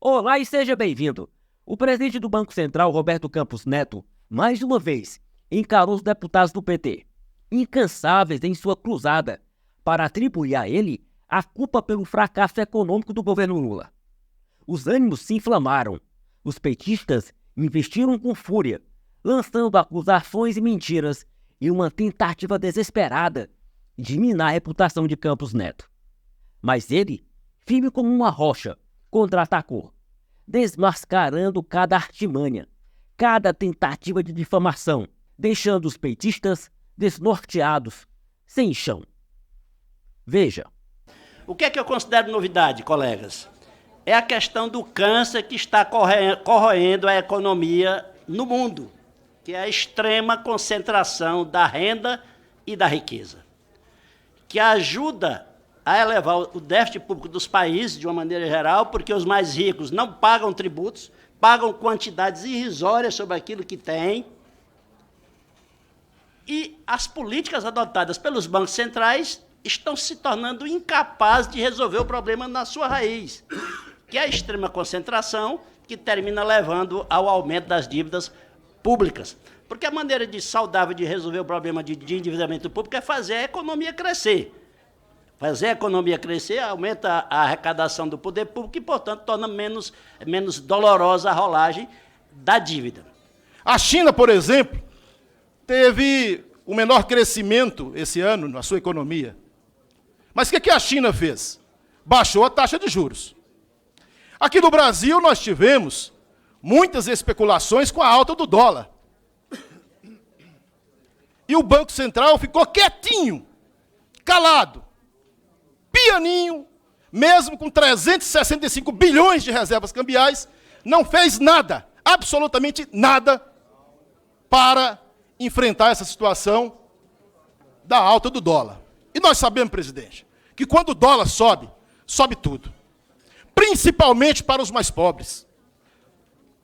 Olá e seja bem-vindo. O presidente do Banco Central, Roberto Campos Neto, mais uma vez encarou os deputados do PT, incansáveis em sua cruzada para atribuir a ele a culpa pelo fracasso econômico do governo Lula. Os ânimos se inflamaram. Os petistas investiram com fúria, lançando acusações e mentiras em uma tentativa desesperada de minar a reputação de Campos Neto. Mas ele, firme como uma rocha, contra-atacou, desmascarando cada artimanha, cada tentativa de difamação, deixando os petistas desnorteados, sem chão. Veja. O que é que eu considero novidade, colegas? É a questão do câncer que está corroendo a economia no mundo, que é a extrema concentração da renda e da riqueza, que ajuda a elevar o déficit público dos países, de uma maneira geral, porque os mais ricos não pagam tributos, pagam quantidades irrisórias sobre aquilo que têm, e as políticas adotadas pelos bancos centrais estão se tornando incapazes de resolver o problema na sua raiz, que é a extrema concentração, que termina levando ao aumento das dívidas públicas. Porque a maneira saudável de resolver o problema de endividamento público é fazer a economia crescer. Fazer a economia crescer aumenta a arrecadação do poder público e, portanto, torna menos dolorosa a rolagem da dívida. A China, por exemplo, teve o menor crescimento esse ano na sua economia. Mas o que a China fez? Baixou a taxa de juros. Aqui no Brasil, nós tivemos muitas especulações com a alta do dólar. E o Banco Central ficou quietinho, calado, pianinho, mesmo com 365 bilhões de reservas cambiais, não fez nada, absolutamente nada, para enfrentar essa situação da alta do dólar. E nós sabemos, presidente, que quando o dólar sobe, sobe tudo. Principalmente para os mais pobres.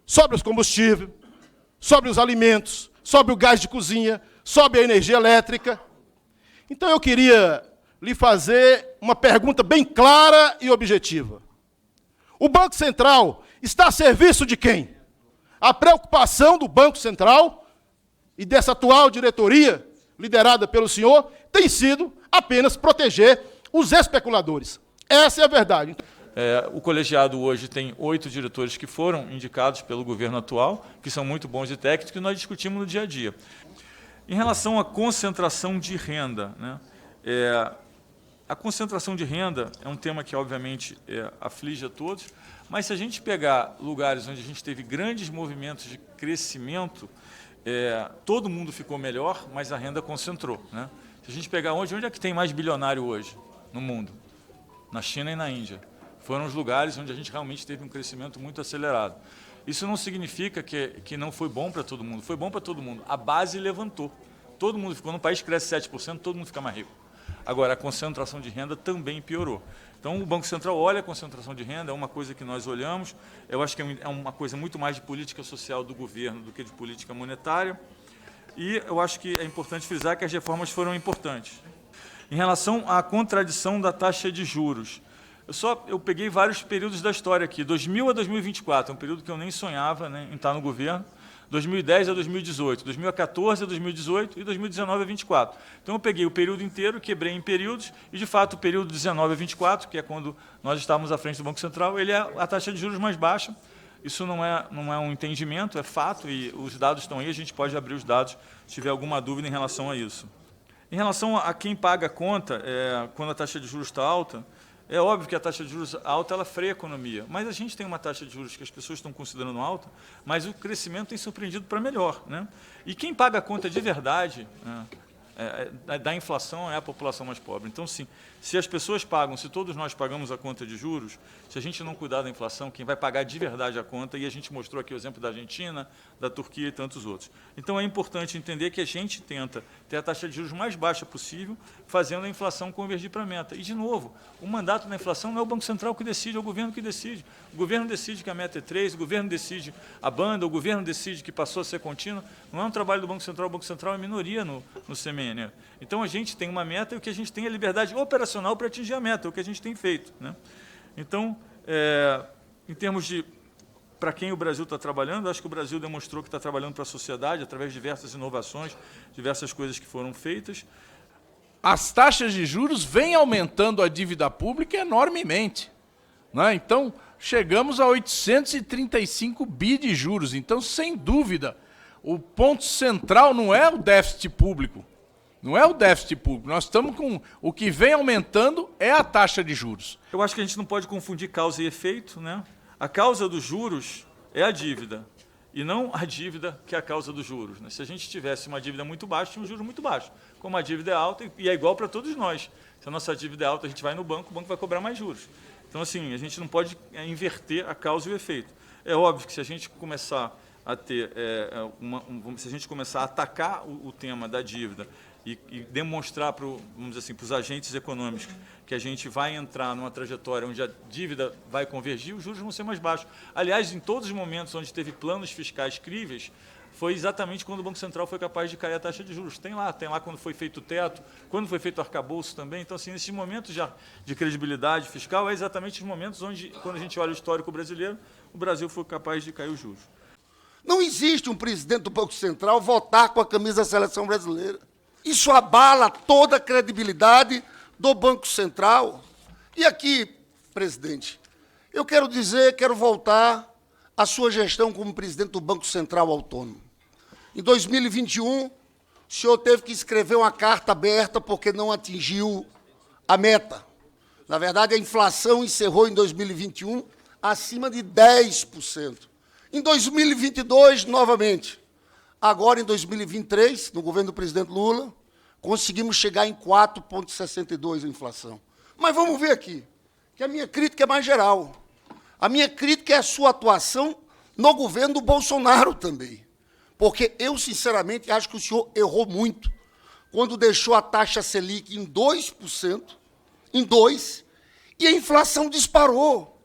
Sobe os combustíveis, sobe os alimentos, sobe o gás de cozinha, sobe a energia elétrica. Então eu queria lhe fazer uma pergunta bem clara e objetiva. O Banco Central está a serviço de quem? A preocupação do Banco Central e dessa atual diretoria, liderada pelo senhor, tem sido apenas proteger os especuladores. Essa é a verdade. O colegiado hoje tem 8 diretores que foram indicados pelo governo atual, que são muito bons e técnicos, que nós discutimos no dia a dia. Em relação à concentração de renda, né, a concentração de renda é um tema que, obviamente, aflige a todos, mas se a gente pegar lugares onde a gente teve grandes movimentos de crescimento, todo mundo ficou melhor, mas a renda concentrou. Né? Se a gente pegar onde é que tem mais bilionário hoje no mundo? Na China e na Índia. Foram os lugares onde a gente realmente teve um crescimento muito acelerado. Isso não significa que não foi bom para todo mundo. Foi bom para todo mundo. A base levantou. Todo mundo ficou. No país cresce 7%, todo mundo fica mais rico. Agora, a concentração de renda também piorou. Então, o Banco Central olha a concentração de renda, é uma coisa que nós olhamos. Eu acho que é uma coisa muito mais de política social do governo do que de política monetária. E eu acho que é importante frisar que as reformas foram importantes. Em relação à contradição da taxa de juros, eu peguei vários períodos da história aqui, 2000 a 2024, um período que eu nem sonhava, né, em estar no governo, 2010 a 2018, 2014 a 2018 e 2019 a 2024. Então, eu peguei o período inteiro, quebrei em períodos, e, de fato, o período 19 a 24, que é quando nós estávamos à frente do Banco Central, ele é a taxa de juros mais baixa. Isso não é um entendimento, é fato, e os dados estão aí, a gente pode abrir os dados se tiver alguma dúvida em relação a isso. Em relação a quem paga a conta, quando a taxa de juros está alta, é óbvio que a taxa de juros alta ela freia a economia, mas a gente tem uma taxa de juros que as pessoas estão considerando alta, mas o crescimento tem surpreendido para melhor. Né? E quem paga a conta de verdade, né, da inflação é a população mais pobre. Então, sim, se as pessoas pagam, se todos nós pagamos a conta de juros, se a gente não cuidar da inflação, quem vai pagar de verdade a conta, e a gente mostrou aqui o exemplo da Argentina, da Turquia e tantos outros. Então, é importante entender que a gente tenta ter a taxa de juros mais baixa possível, fazendo a inflação convergir para a meta. E, de novo, o mandato da inflação não é o Banco Central que decide, é o governo que decide. O governo decide que a meta é 3, o governo decide a banda, o governo decide que passou a ser contínua. Não é um trabalho do Banco Central, o Banco Central é minoria no CMN. Então, a gente tem uma meta e o que a gente tem é liberdade operacional para atingir a meta, é o que a gente tem feito. Né? Então, Em termos de para quem o Brasil está trabalhando, acho que o Brasil demonstrou que está trabalhando para a sociedade através de diversas inovações, diversas coisas que foram feitas. As taxas de juros vêm aumentando a dívida pública enormemente, né? Então, chegamos a 835 bi de juros. Então, sem dúvida, o ponto central não é o déficit público. Não é o déficit público. Nós estamos com... O que vem aumentando é a taxa de juros. Eu acho que a gente não pode confundir causa e efeito, né? A causa dos juros é a dívida, e não a dívida que é a causa dos juros, né? Se a gente tivesse uma dívida muito baixa, tinha um juro muito baixo. Como a dívida é alta, e é igual para todos nós. Se a nossa dívida é alta, a gente vai no banco, o banco vai cobrar mais juros. Então, assim, a gente não pode inverter a causa e o efeito. É óbvio que se a gente começar a ter, se a gente começar a atacar o tema da dívida e demonstrar para, vamos dizer assim, para os agentes econômicos que a gente vai entrar numa trajetória onde a dívida vai convergir, os juros vão ser mais baixos. Aliás, em todos os momentos onde teve planos fiscais críveis, foi exatamente quando o Banco Central foi capaz de cair a taxa de juros. Tem lá quando foi feito o teto, quando foi feito o arcabouço também. Então, assim, nesses momentos de credibilidade fiscal, é exatamente os momentos onde, quando a gente olha o histórico brasileiro, o Brasil foi capaz de cair os juros. Não existe um presidente do Banco Central votar com a camisa da seleção brasileira. Isso abala toda a credibilidade do Banco Central. E aqui, presidente, eu quero voltar à sua gestão como presidente do Banco Central Autônomo. Em 2021, o senhor teve que escrever uma carta aberta porque não atingiu a meta. Na verdade, a inflação encerrou em 2021 acima de 10%. Em 2022, novamente. Agora, em 2023, no governo do presidente Lula, conseguimos chegar em 4,62% a inflação. Mas vamos ver aqui, que a minha crítica é mais geral. A minha crítica é a sua atuação no governo do Bolsonaro também. Porque eu, sinceramente, acho que o senhor errou muito quando deixou a taxa Selic em 2%, e a inflação disparou.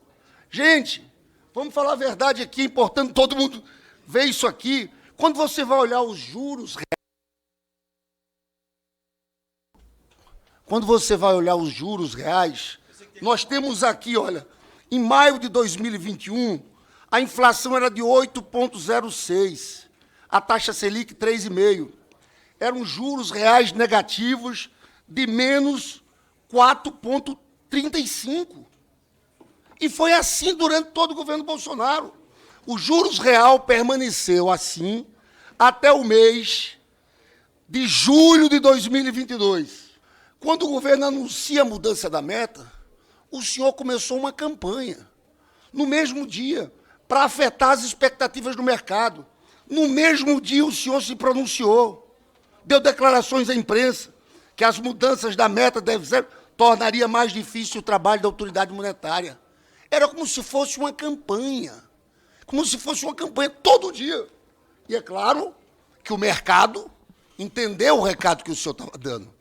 Gente, vamos falar a verdade aqui, é importante todo mundo ver isso aqui. Quando você vai olhar os juros reais, nós temos aqui, olha, em maio de 2021, a inflação era de 8,06%, a taxa Selic 3,5%. Eram juros reais negativos de menos 4,35%. E foi assim durante todo o governo Bolsonaro. O juros real permaneceu assim até o mês de julho de 2022. Quando o governo anuncia a mudança da meta, o senhor começou uma campanha, no mesmo dia, para afetar as expectativas do mercado. No mesmo dia, o senhor se pronunciou, deu declarações à imprensa, que as mudanças da meta tornaria mais difícil o trabalho da autoridade monetária. Era como se fosse uma campanha, todo dia. E é claro que o mercado entendeu o recado que o senhor estava dando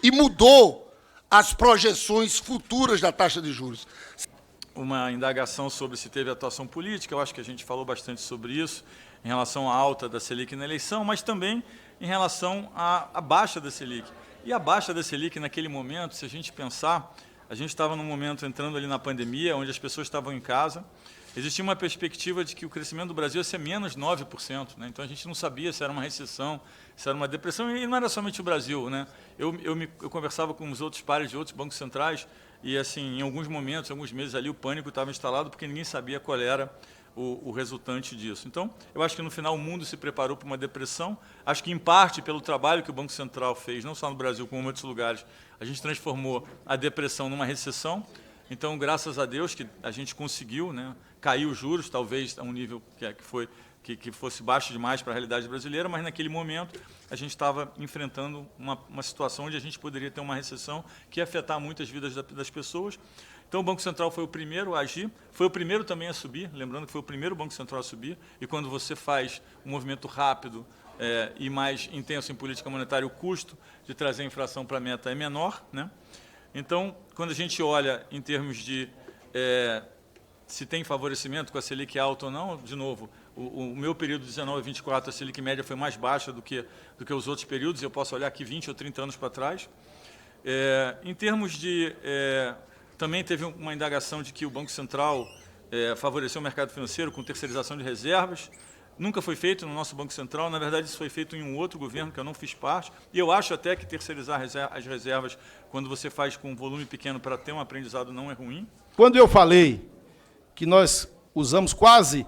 e mudou as projeções futuras da taxa de juros. Uma indagação sobre se teve atuação política, eu acho que a gente falou bastante sobre isso, em relação à alta da Selic na eleição, mas também em relação à baixa da Selic. E a baixa da Selic, naquele momento, se a gente pensar, a gente estava num momento entrando ali na pandemia, onde as pessoas estavam em casa, existia uma perspectiva de que o crescimento do Brasil ia ser menos 9%, né? Então a gente não sabia se era uma recessão, se era uma depressão, e não era somente o Brasil, né? Eu conversava com os outros pares de outros bancos centrais, e assim, em alguns momentos, alguns meses ali, o pânico estava instalado, porque ninguém sabia qual era o resultante disso. Então, eu acho que no final o mundo se preparou para uma depressão, acho que em parte pelo trabalho que o Banco Central fez, não só no Brasil, como em outros lugares, a gente transformou a depressão numa recessão. Então, graças a Deus que a gente conseguiu, né, cair os juros, talvez a um nível que fosse baixo demais para a realidade brasileira, mas naquele momento a gente estava enfrentando uma situação onde a gente poderia ter uma recessão que ia afetar muitas vidas das pessoas. Então, o Banco Central foi o primeiro a agir, foi o primeiro também a subir, lembrando que foi o primeiro Banco Central a subir, e quando você faz um movimento rápido e mais intenso em política monetária, o custo de trazer a inflação para a meta é menor, né? Então, quando a gente olha em termos de se tem favorecimento com a Selic alta ou não, de novo, o meu período de 19 a 24, a Selic média foi mais baixa do que os outros períodos, eu posso olhar aqui 20 ou 30 anos para trás. Em termos de... também teve uma indagação de que o Banco Central favorecer o mercado financeiro com terceirização de reservas. Nunca foi feito no nosso Banco Central, na verdade isso foi feito em um outro governo que eu não fiz parte, e eu acho até que terceirizar as reservas, quando você faz com um volume pequeno para ter um aprendizado, não é ruim. Quando eu falei que nós usamos quase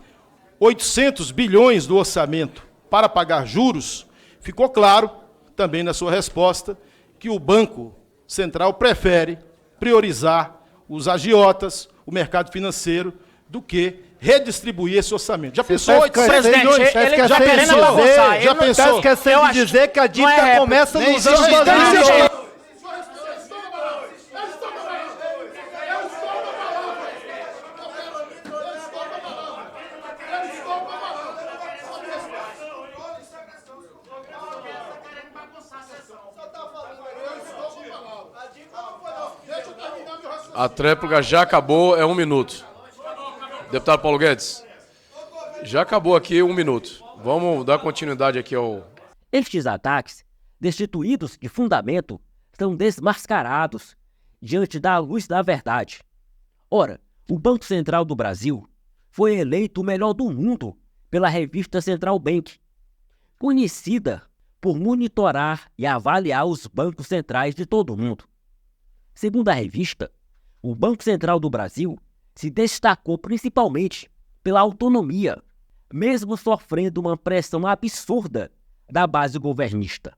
800 bilhões do orçamento para pagar juros, ficou claro também na sua resposta que o Banco Central prefere priorizar os agiotas, o mercado financeiro, do que redistribuir esse orçamento. Já pensou? Presidente, ele já está querendo pensou? avançar. Já pensou? Está esquecendo de dizer que a dívida começa nos anos 2000. A tréplica já acabou, é 1 minuto. Deputado Paulo Guedes, já acabou aqui 1 minuto. Vamos dar continuidade aqui ao... Estes ataques, destituídos de fundamento, são desmascarados diante da luz da verdade. Ora, o Banco Central do Brasil foi eleito o melhor do mundo pela revista Central Bank, conhecida por monitorar e avaliar os bancos centrais de todo o mundo. Segundo a revista, o Banco Central do Brasil se destacou principalmente pela autonomia, mesmo sofrendo uma pressão absurda da base governista.